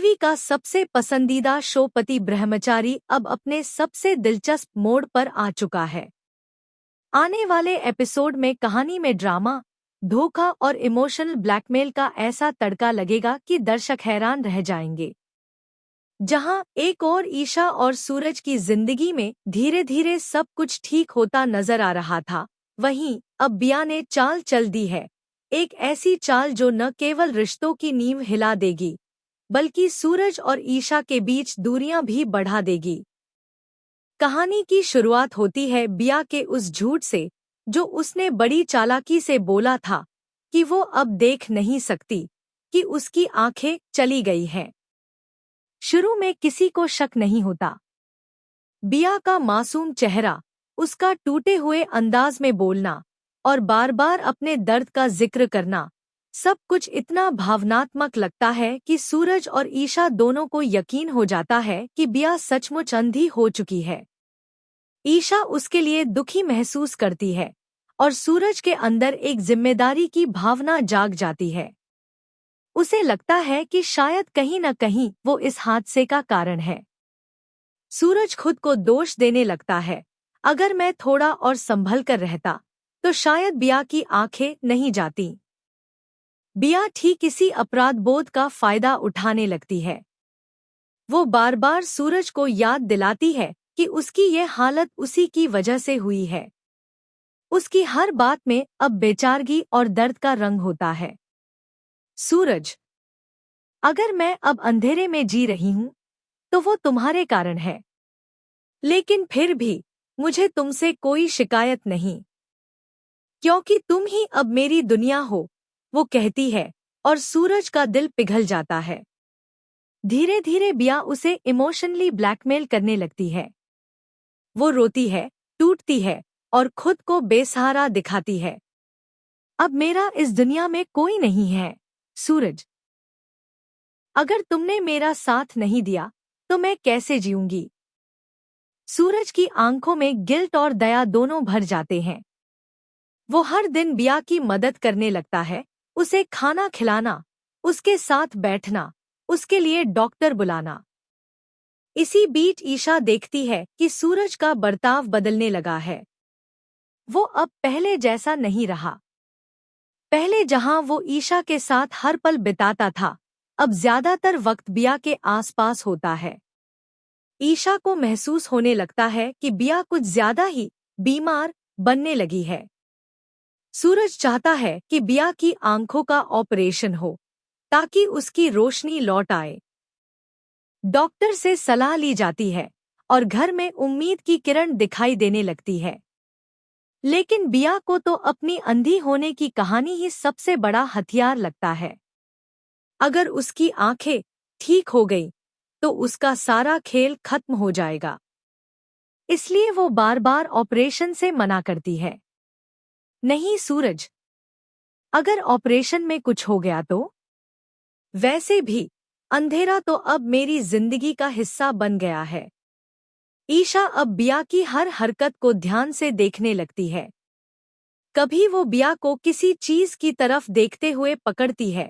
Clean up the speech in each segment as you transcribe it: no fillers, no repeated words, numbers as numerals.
TV का सबसे पसंदीदा शो पति ब्रह्मचारी अब अपने सबसे दिलचस्प मोड़ पर आ चुका है। आने वाले एपिसोड में कहानी में ड्रामा, धोखा और इमोशनल ब्लैकमेल का ऐसा तड़का लगेगा कि दर्शक हैरान रह जाएंगे। जहां एक और ईशा और सूरज की जिंदगी में धीरे धीरे सब कुछ ठीक होता नजर आ रहा था, वहीं अब बिया ने चाल चल दी है। एक ऐसी चाल जो न केवल रिश्तों की नींव हिला देगी, बल्कि सूरज और ईशा के बीच दूरियां भी बढ़ा देगी। कहानी की शुरुआत होती है बिया के उस झूठ से जो उसने बड़ी चालाकी से बोला था कि वो अब देख नहीं सकती, कि उसकी आंखें चली गई हैं। शुरू में किसी को शक नहीं होता। बिया का मासूम चेहरा, उसका टूटे हुए अंदाज में बोलना और बार बार अपने दर्द का जिक्र करना, सब कुछ इतना भावनात्मक लगता है कि सूरज और ईशा दोनों को यकीन हो जाता है कि बिया सचमुच अंधी हो चुकी है। ईशा उसके लिए दुखी महसूस करती है और सूरज के अंदर एक जिम्मेदारी की भावना जाग जाती है। उसे लगता है कि शायद कहीं न कहीं वो इस हादसे का कारण है। सूरज खुद को दोष देने लगता है, अगर मैं थोड़ा और संभल कर रहता तो शायद बिया की आंखें नहीं जाती। बिया ठीक इसी अपराध बोध का फायदा उठाने लगती है। वो बार बार सूरज को याद दिलाती है कि उसकी ये हालत उसी की वजह से हुई है। उसकी हर बात में अब बेचारगी और दर्द का रंग होता है। सूरज, अगर मैं अब अंधेरे में जी रही हूं तो वो तुम्हारे कारण है, लेकिन फिर भी मुझे तुमसे कोई शिकायत नहीं, क्योंकि तुम ही अब मेरी दुनिया हो, वो कहती है और सूरज का दिल पिघल जाता है। धीरे धीरे बिया उसे इमोशनली ब्लैकमेल करने लगती है। वो रोती है, टूटती है और खुद को बेसहारा दिखाती है। अब मेरा इस दुनिया में कोई नहीं है, सूरज। अगर तुमने मेरा साथ नहीं दिया तो मैं कैसे जीऊंगी? सूरज की आंखों में गिल्ट और दया दोनों भर जाते हैं। वो हर दिन बिया की मदद करने लगता है, उसे खाना खिलाना, उसके साथ बैठना, उसके लिए डॉक्टर बुलाना। इसी बीच ईशा देखती है कि सूरज का बर्ताव बदलने लगा है। वो अब पहले जैसा नहीं रहा। पहले जहां वो ईशा के साथ हर पल बिताता था, अब ज्यादातर वक्त बिया के आसपास होता है। ईशा को महसूस होने लगता है कि बिया कुछ ज्यादा ही बीमार बनने लगी है। सूरज चाहता है कि बिया की आंखों का ऑपरेशन हो ताकि उसकी रोशनी लौट आए। डॉक्टर से सलाह ली जाती है और घर में उम्मीद की किरण दिखाई देने लगती है। लेकिन बिया को तो अपनी अंधी होने की कहानी ही सबसे बड़ा हथियार लगता है। अगर उसकी आंखें ठीक हो गई तो उसका सारा खेल खत्म हो जाएगा। इसलिए वो बार बार ऑपरेशन से मना करती है। नहीं सूरज, अगर ऑपरेशन में कुछ हो गया तो? वैसे भी अंधेरा तो अब मेरी जिंदगी का हिस्सा बन गया है। ईशा अब बिया की हर हरकत को ध्यान से देखने लगती है। कभी वो बिया को किसी चीज की तरफ देखते हुए पकड़ती है,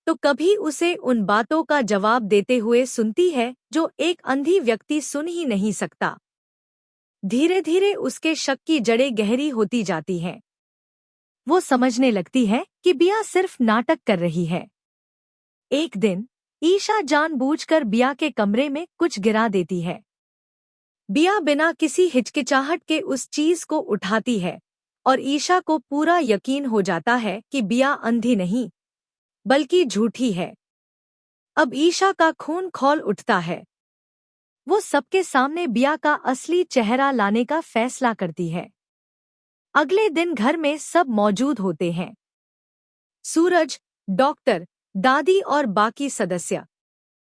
तो कभी उसे उन बातों का जवाब देते हुए सुनती है जो एक अंधी व्यक्ति सुन ही नहीं सकता। धीरे धीरे उसके शक की जड़ें गहरी होती जाती हैं। वो समझने लगती है कि बिया सिर्फ नाटक कर रही है। एक दिन ईशा जानबूझकर बिया के कमरे में कुछ गिरा देती है। बिया बिना किसी हिचकिचाहट के उस चीज को उठाती है और ईशा को पूरा यकीन हो जाता है कि बिया अंधी नहीं, बल्कि झूठी है। अब ईशा का खून खौल उठता है। वो सबके सामने बिया का असली चेहरा लाने का फैसला करती है। अगले दिन घर में सब मौजूद होते हैं। सूरज, डॉक्टर, दादी और बाकी सदस्य।